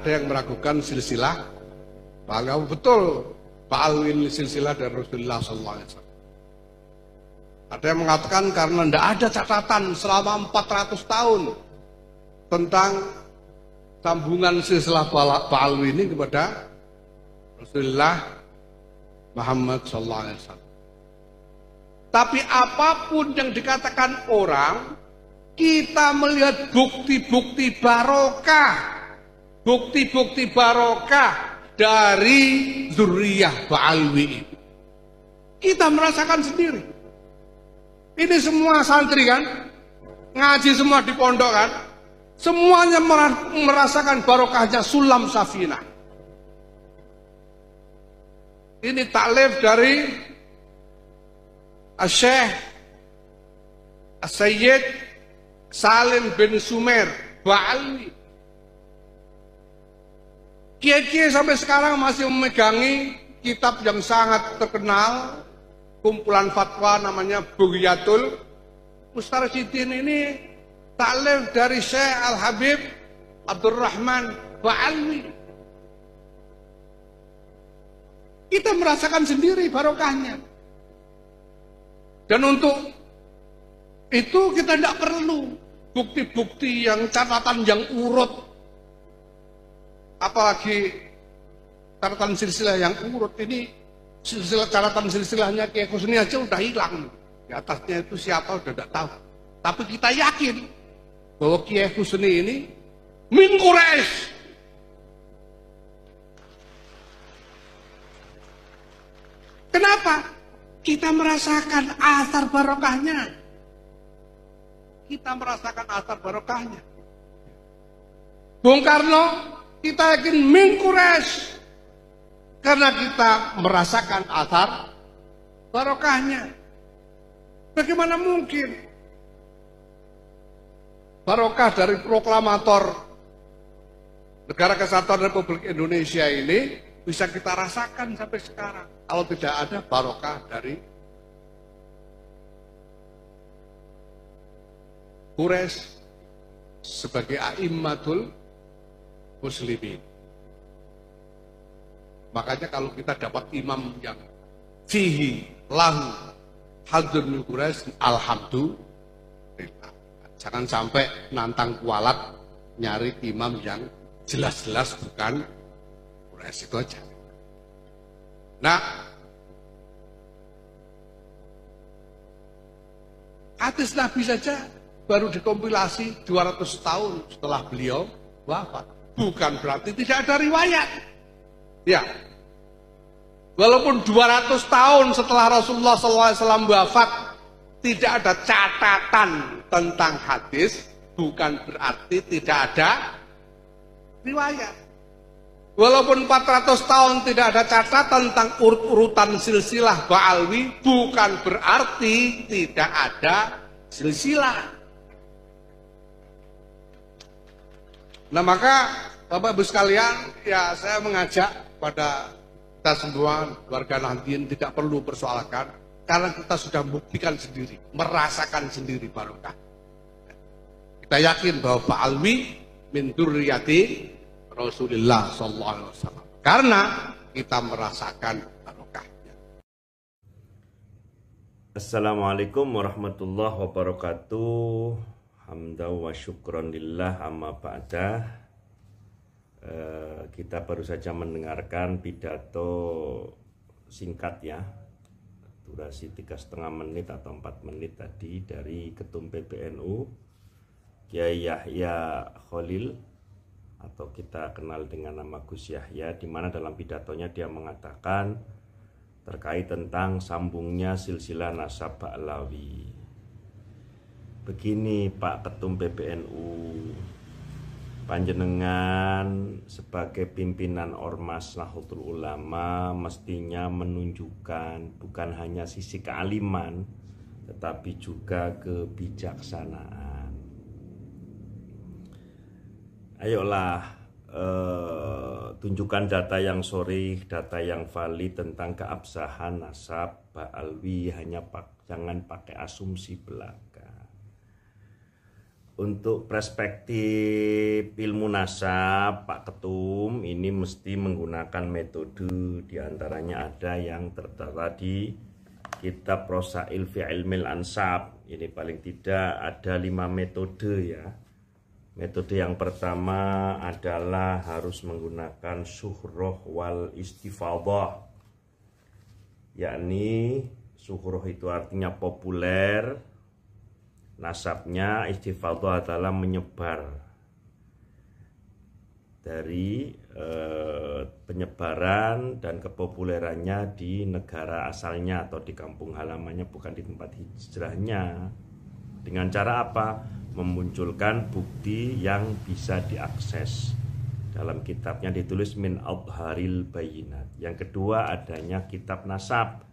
Ada yang meragukan silsilah bahwa betul Pak Alwi ini silsilah dari Rasulullah SAW. Ada yang mengatakan karena tidak ada catatan selama 400 tahun tentang sambungan silsilah Pak Alwi ini kepada Rasulullah Muhammad SAW. Tapi apapun yang dikatakan orang, kita melihat bukti-bukti barokah. Bukti-bukti barokah dari zuriyah Ba'alwi itu. Kita merasakan sendiri. Ini semua santri kan, ngaji semua di pondok kan, semuanya merasakan barokahnya Sulam Safinah. Ini taklif dari Syekh Sayyid Salim bin Sumer Ba'alwi. Kiai-kiai sampai sekarang masih memegangi kitab yang sangat terkenal, kumpulan fatwa namanya Bughyatul Mustarsyidin. Ini taklif dari Syekh Al-Habib Abdurrahman Ba'alwi. Kita merasakan sendiri barokahnya. Dan untuk itu kita tidak perlu bukti-bukti yang catatan yang urut. Apalagi catatan silsilah yang urut ini, catatan silsilahnya Kiai Husni aja udah hilang. Di atasnya itu siapa udah tidak tahu. Tapi kita yakin bahwa Kiai Husni ini min Quraisy. Kenapa? Kita merasakan asar barokahnya. Kita merasakan asar barokahnya. Bung Karno, kita yakin min Quraisy. Karena kita merasakan asar barokahnya. Bagaimana mungkin barokah dari proklamator Negara Kesatuan Republik Indonesia ini bisa kita rasakan sampai sekarang kalau tidak ada barokah dari Quraisy sebagai a'immatul muslimin. Makanya kalau kita dapat imam yang fihi lahu hadzun min Quraisy, alhamdulillah. Jangan sampai nantang kualat nyari imam yang jelas-jelas bukan Quraisy, itu aja. Nah, hadis Nabi saja baru dikompilasi 200 tahun setelah beliau wafat. Bukan berarti tidak ada riwayat. Ya, walaupun 200 tahun setelah Rasulullah SAW wafat tidak ada catatan tentang hadis, bukan berarti tidak ada riwayat. Walaupun 400 tahun tidak ada catatan tentang urutan silsilah Ba'alwi, bukan berarti tidak ada silsilah. Nah maka Bapak Ibu sekalian, ya saya mengajak pada kita semua warga Nahdien tidak perlu persoalkan, karena kita sudah membuktikan sendiri, merasakan sendiri barokah. Kita yakin bahwa Ba'alwi min dzurriyyati Rasulullah SAW, karena kita merasakan barokahnya. Assalamualaikum warahmatullahi wabarakatuh. Hamdan wa syukron lillah amma ba'dah. Kita baru saja mendengarkan pidato singkat ya, durasi 3,5 menit atau 4 menit tadi dari Ketum PBNU Kiai Yahya Khalil, atau kita kenal dengan nama Gus Yahya, di mana dalam pidatonya dia mengatakan terkait tentang sambungnya silsilah nasab Ba'alawi. Begini Pak Ketum PBNU, panjenengan sebagai pimpinan Ormas Nahdlatul Ulama mestinya menunjukkan bukan hanya sisi kealiman tetapi juga kebijaksanaan. Ayolah tunjukkan data yang sharih, data yang valid tentang keabsahan nasab Ba'alwi, jangan pakai asumsi belaka. Untuk perspektif ilmu nasab, Pak Ketum, ini mesti menggunakan metode, diantaranya ada yang tertera di kitab Rosail fi Ilmil Ansab. Ini paling tidak ada 5 metode ya. Metode yang pertama adalah harus menggunakan syuhroh wal istifadhah, yakni syuhroh itu artinya populer, nasabnya istifadhah adalah menyebar dari penyebaran dan kepopulerannya di negara asalnya atau di kampung halamannya, bukan di tempat hijrahnya. Dengan cara apa? Memunculkan bukti yang bisa diakses. Dalam kitabnya ditulis min adharil bayinat. Yang kedua adanya kitab nasab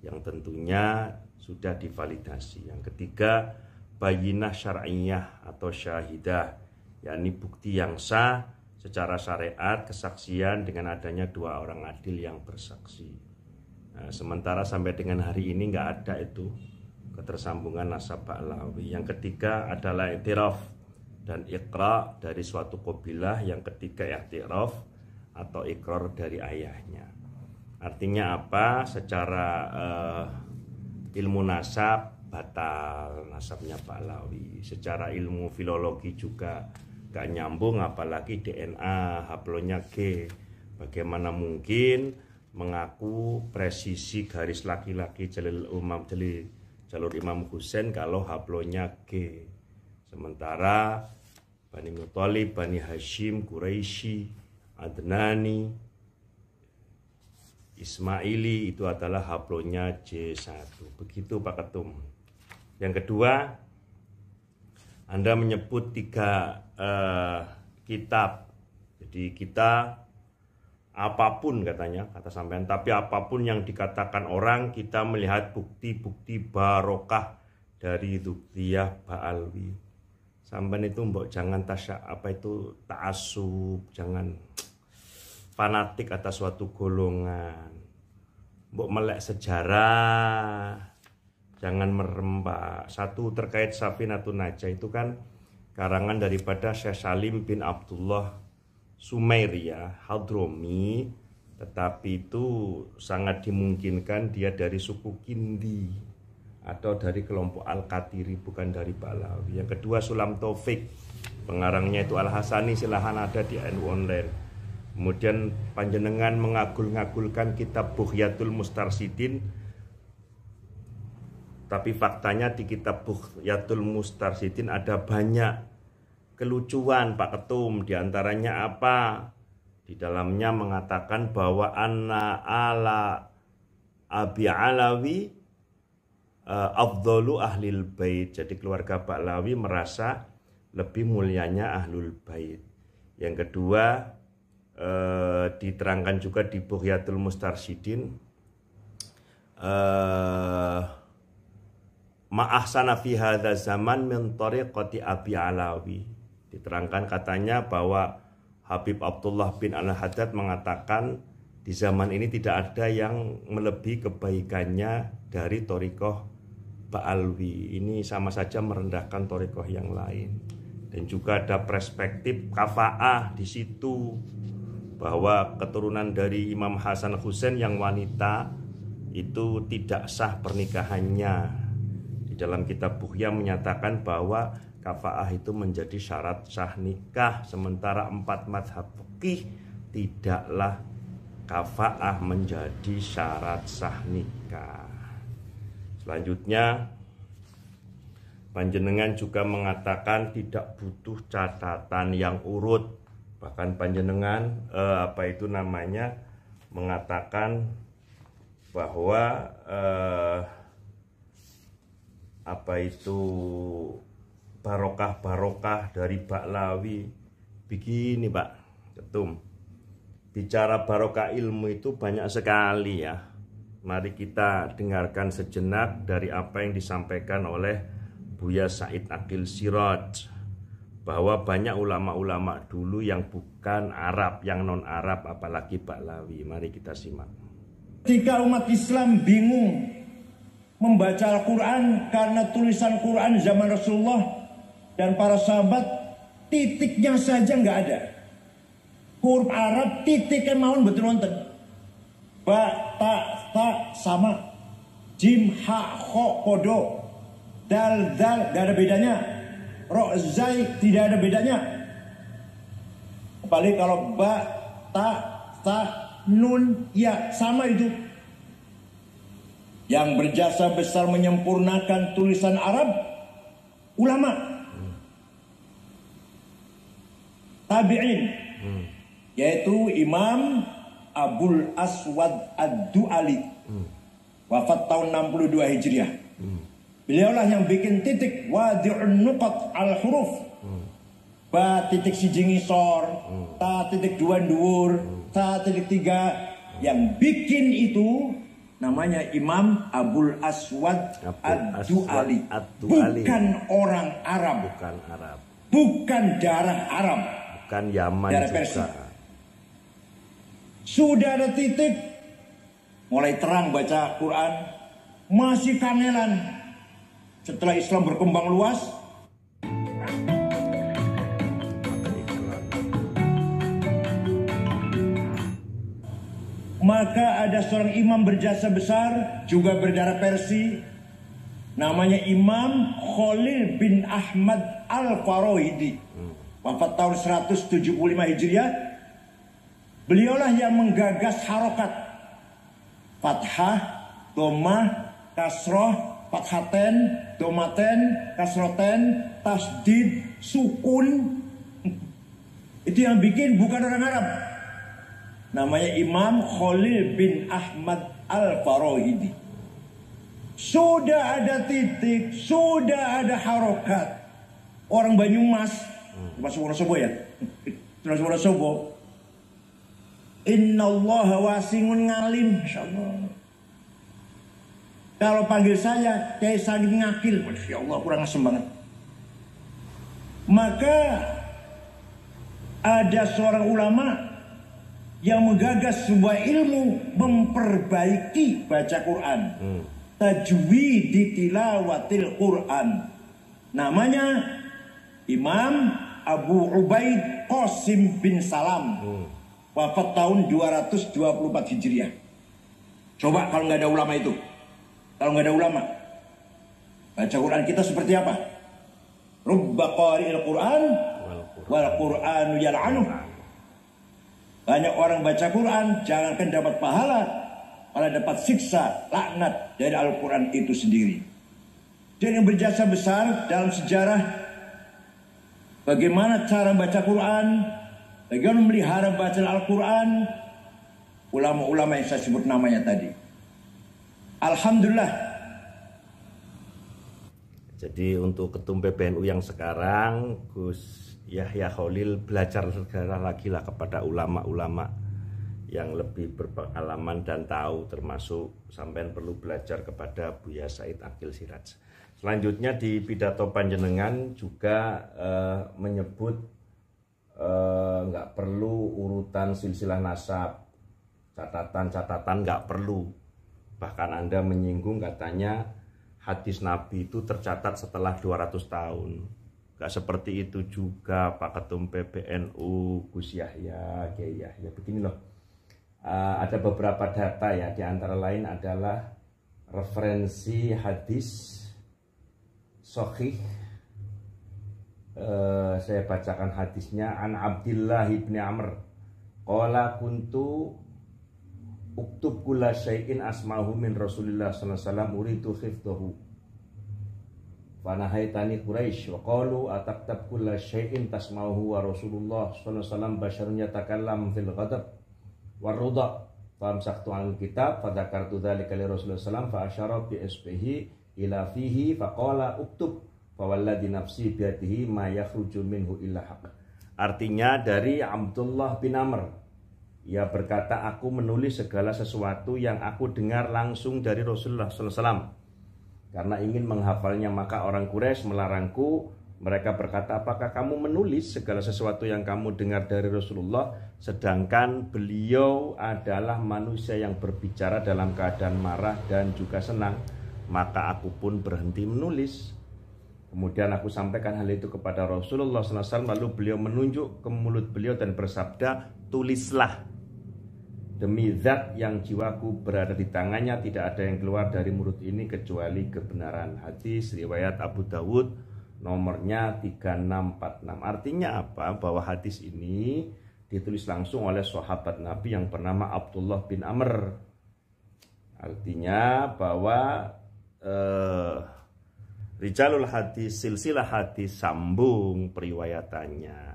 yang tentunya sudah divalidasi. Yang ketiga bayinah syar'iyah atau syahidah, yakni bukti yang sah secara syariat, kesaksian dengan adanya 2 orang adil yang bersaksi. Nah, sementara sampai dengan hari ini nggak ada itu ketersambungan nasab Ba'lawi. Yang ketiga adalah i'tiraf dan iqra dari suatu qabilah. Yang ketiga i'tiraf atau ikrar dari ayahnya. Artinya apa? Secara ilmu nasab batal nasabnya Ba'lawi. Secara ilmu filologi juga gak nyambung, apalagi DNA haplonya G. Bagaimana mungkin mengaku presisi garis laki-laki jalur Imam Husain kalau haplonya G. Sementara Bani Muthalib, Bani Hashim, Quraisy, Adnani, Ismaili itu adalah haplonya J1. Begitu Pak Ketum. Yang kedua, Anda menyebut 3 kitab. Jadi kita apapun katanya, kata sampean, tapi apapun yang dikatakan orang, kita melihat bukti-bukti barokah dari Dzukhriyah Ba'alwi. Sampean itu mbok jangan ta'assub, jangan fanatik atas suatu golongan. Mbok melek sejarah, jangan merembak. Satu terkait Safinatun Najah itu kan karangan daripada Syekh Salim bin Abdullah Sumairia Hadromi, tetapi itu sangat dimungkinkan dia dari suku Kindi atau dari kelompok Al-Qatiri, bukan dari Ba'lawi. Yang kedua Sulam Taufik, pengarangnya itu Al-Hasani, silahkan ada di NU Online. Kemudian panjenengan mengagul-ngagulkan kitab Bughyatul Mustarsyidin, tapi faktanya di kitab Bughyatul Mustarsyidin ada banyak kelucuan Pak Ketum. Di antaranya apa? Di dalamnya mengatakan bahwa anna ala Abi Alawi afdhalu ahlil bait. Jadi keluarga Ba'lawi merasa lebih mulianya ahlul bait. Yang kedua diterangkan juga di Bughyatul Mustarsyidin ma'ahsana fi hadza zaman min tariqati Abi Alawi. Diterangkan katanya bahwa Habib Abdullah bin Al-Haddad mengatakan di zaman ini tidak ada yang melebihi kebaikannya dari thariqah Ba'alwi. Ini sama saja merendahkan thariqah yang lain. Dan juga ada perspektif kafa'ah di situ, bahwa keturunan dari Imam Hasan Husain yang wanita itu tidak sah pernikahannya. Di dalam kitab Bughya menyatakan bahwa kafa'ah itu menjadi syarat sah nikah, sementara 4 mazhab fikih tidaklah kafa'ah menjadi syarat sah nikah. Selanjutnya panjenengan juga mengatakan tidak butuh catatan yang urut. Bahkan panjenengan mengatakan bahwa barokah dari Ba'lawi. Begini Pak Ketum, bicara barokah ilmu itu banyak sekali ya. Mari kita dengarkan sejenak dari apa yang disampaikan oleh Buya Said Aqil Siraj, bahwa banyak ulama-ulama dulu yang bukan Arab, yang non-Arab, apalagi Ba'lawi. Mari kita simak. Ketika umat Islam bingung membaca Al-Quran karena tulisan Quran zaman Rasulullah dan para sahabat titiknya saja nggak ada. Huruf Arab titiknya mawon betul wonten. Ba, ta sama. Jim, ha, kho, kodo. Dal, nggak ada bedanya. Ro, zai tidak ada bedanya. Apalagi kalau ba, ta, nun, ya sama itu. Yang berjasa besar menyempurnakan tulisan Arab, ulama, tabi'in, yaitu Imam Abul Aswad Ad-Du'ali, wafat tahun 62 Hijriah. Beliaulah yang bikin titik wadi'un nuqat al-huruf, ba titik siji ngisor, ta titik dua nduwur, ta titik tiga. Yang bikin itu namanya Imam Abul Aswad Ad-Du'ali. Bukan orang Arab. Bukan Arab. Bukan darah Arab. Bukan Yaman darah juga. Persia. Sudah ada titik. Mulai terang baca Quran. Masih kangelan. Setelah Islam berkembang luas. Maka ada seorang imam berjasa besar, juga berdarah Persia, namanya Imam Khalil bin Ahmad Al-Farahidi, wafat tahun 175 Hijriah. Beliaulah yang menggagas harokat fathah, domah, kasroh, fathaten, domaten, kasroten, tasdid, sukun. Itu yang bikin, bukan orang Arab. Namanya Imam Khalil bin Ahmad Al-Farahidi. Sudah ada titik, sudah ada harokat. Orang Banyumas, masuk Wonosobo ya? Terus Wonosobo. Innallaha wasi'un ngalim, insyaallah. Kalau panggil saya, Kiai Sagid Ngakil, Masya Allah, kurang asem banget. Maka ada seorang ulama yang menggagas sebuah ilmu memperbaiki baca Quran. Tajwid tilawatil Quran. Namanya Imam Abu Ubaid Qasim bin Salam. Wafat tahun 224 Hijriah. Coba kalau nggak ada ulama itu. Kalau nggak ada ulama, baca Quran kita seperti apa? Rubba qari'il Quran wal Qur'anu yal'anuh. Banyak orang baca Quran, jangankan dapat pahala, malah dapat siksa, laknat dari Al-Quran itu sendiri. Dan yang berjasa besar dalam sejarah bagaimana cara baca Quran, bagaimana memelihara bacaan Al-Quran, ulama-ulama yang saya sebut namanya tadi. Alhamdulillah. Jadi untuk ketum PBNU yang sekarang, Gus Yahya Khalil belajar segala lagi lah kepada ulama-ulama yang lebih berpengalaman dan tahu, termasuk sampean perlu belajar kepada Buya Said Akil Siraj. Selanjutnya di pidato panjenengan juga menyebut nggak perlu urutan silsilah nasab, catatan-catatan nggak perlu. Bahkan Anda menyinggung katanya hadis Nabi itu tercatat setelah 200 tahun. Gak seperti itu juga Pak Ketum PBNU Gus Yahya, Kiai Yahya. Begini loh, ada beberapa data ya, di antara lain adalah referensi hadis sahih. Saya bacakan hadisnya. An Abdillah ibni Amr qala kuntu uktub kulla syai'in asma'hu min Rasulillah sallallahu alaihi wasallam uridu khifdahu fanahaitani Quraisy wa qalu ataktab kulla syai'in tasma'uhu wa Rasulullah sallallahu alaihi wasallam basyarun yatakallam fil ghadab war rudha famsaktu an kitab fadzakartu dzalika li Rasulullah sallallahu alaihi wasallam fa asyara bi isbihi ila fihi faqala uktub fa walladhi nafsi bi yadihi ma yakhruju minhu illa haqq. Artinya dari Abdullah bin Amr, ia berkata, aku menulis segala sesuatu yang aku dengar langsung dari Rasulullah sallallahu alaihi wasallam karena ingin menghafalnya. Maka orang Quraisy melarangku. Mereka berkata, apakah kamu menulis segala sesuatu yang kamu dengar dari Rasulullah, sedangkan beliau adalah manusia yang berbicara dalam keadaan marah dan juga senang? Maka aku pun berhenti menulis. Kemudian aku sampaikan hal itu kepada Rasulullah SAW, lalu beliau menunjuk ke mulut beliau dan bersabda, tulislah, demi zat yang jiwaku berada di tangannya, tidak ada yang keluar dari mulut ini kecuali kebenaran. Hadis riwayat Abu Dawud, nomornya 3646. Artinya apa? Bahwa hadis ini ditulis langsung oleh sahabat Nabi yang bernama Abdullah bin Amr. Artinya bahwa rijalul hadis, silsilah hadis sambung periwayatannya.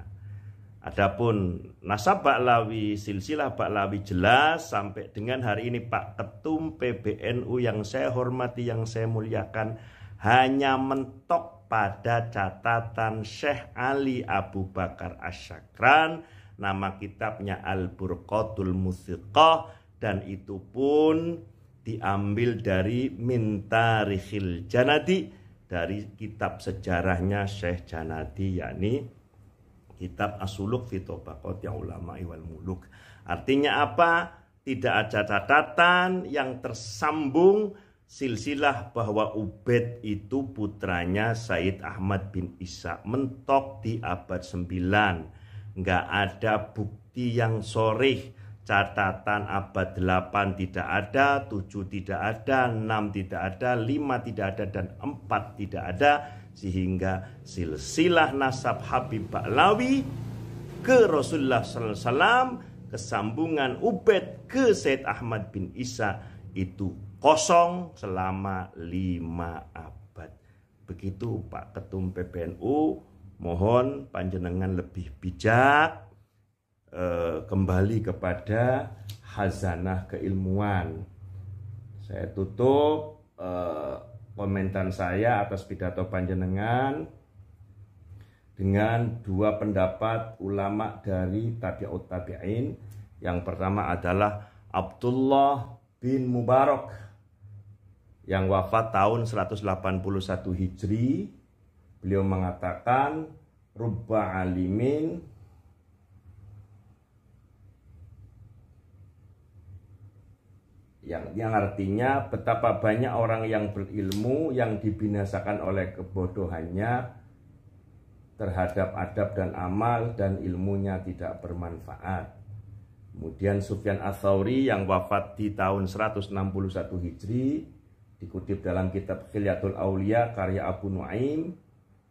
Adapun nasab Ba'lawi, silsilah Ba'lawi jelas sampai dengan hari ini. Pak Ketum PBNU yang saya hormati, yang saya muliakan, hanya mentok pada catatan Syekh Ali Abu Bakar Asyakran, nama kitabnya Al-Burqatul Muthiqah, dan itu pun diambil dari Min Tarikhil Janadi, dari kitab sejarahnya Syekh Janadi, yakni kitab As-Suluk fi Tabaqati Ulama'i wal Muluk. Artinya apa? Tidak ada catatan yang tersambung silsilah bahwa Ubaid itu putranya Sayyid Ahmad bin Isa, mentok di abad 9. Nggak ada bukti yang sorih. Catatan abad 8 tidak ada, 7 tidak ada, 6 tidak ada, 5 tidak ada, dan 4 tidak ada. Sehingga silsilah nasab Habib Ba'lawi ke Rasulullah SAW, kesambungan Ubaid ke Sayyid Ahmad bin Isa itu kosong selama 5 abad. Begitu Pak Ketum PBNU, mohon panjenengan lebih bijak, kembali kepada khazanah keilmuan. Saya tutup komentar saya atas pidato panjenengan dengan dua pendapat ulama dari tabi'ut tabi'in. Yang pertama adalah Abdullah bin Mubarak yang wafat tahun 181 Hijri. Beliau mengatakan, rubba alimin yang artinya betapa banyak orang yang berilmu yang dibinasakan oleh kebodohannya terhadap adab dan amal, dan ilmunya tidak bermanfaat. Kemudian Sufyan Ats-Tsauri yang wafat di tahun 161 Hijri, dikutip dalam kitab Khilyatul Aulia karya Abu Nuaim,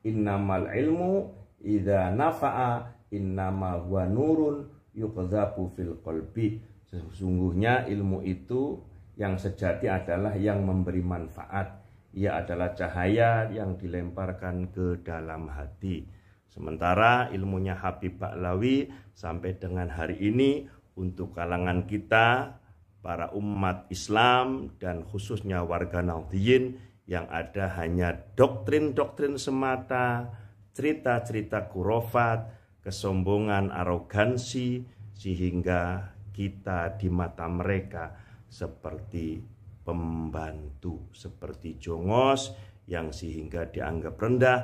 innamal ilmu idza nafa'a innama huwa nurun yuqdhafu fil qalbi. Sesungguhnya ilmu itu yang sejati adalah yang memberi manfaat. Ia adalah cahaya yang dilemparkan ke dalam hati. Sementara ilmunya Habib Ba'lawi sampai dengan hari ini untuk kalangan kita, para umat Islam dan khususnya warga Nahdliyin, yang ada hanya doktrin-doktrin semata, cerita-cerita khurafat, kesombongan, arogansi, sehingga kita di mata mereka seperti pembantu, seperti jongos, yang sehingga dianggap rendah,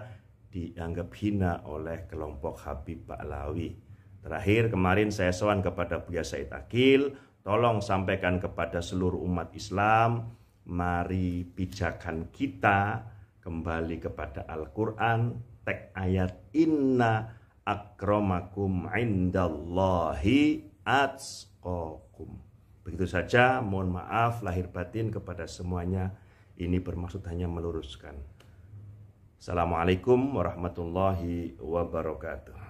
dianggap hina oleh kelompok Habib Ba'lawi. Terakhir, kemarin saya sowan kepada Buya Said Akil, tolong sampaikan kepada seluruh umat Islam, mari pijakan kita kembali kepada Al-Quran, teks ayat inna akramakum indallahi atqakum. Begitu saja, mohon maaf lahir batin kepada semuanya. Ini bermaksud hanya meluruskan. Assalamualaikum warahmatullahi wabarakatuh.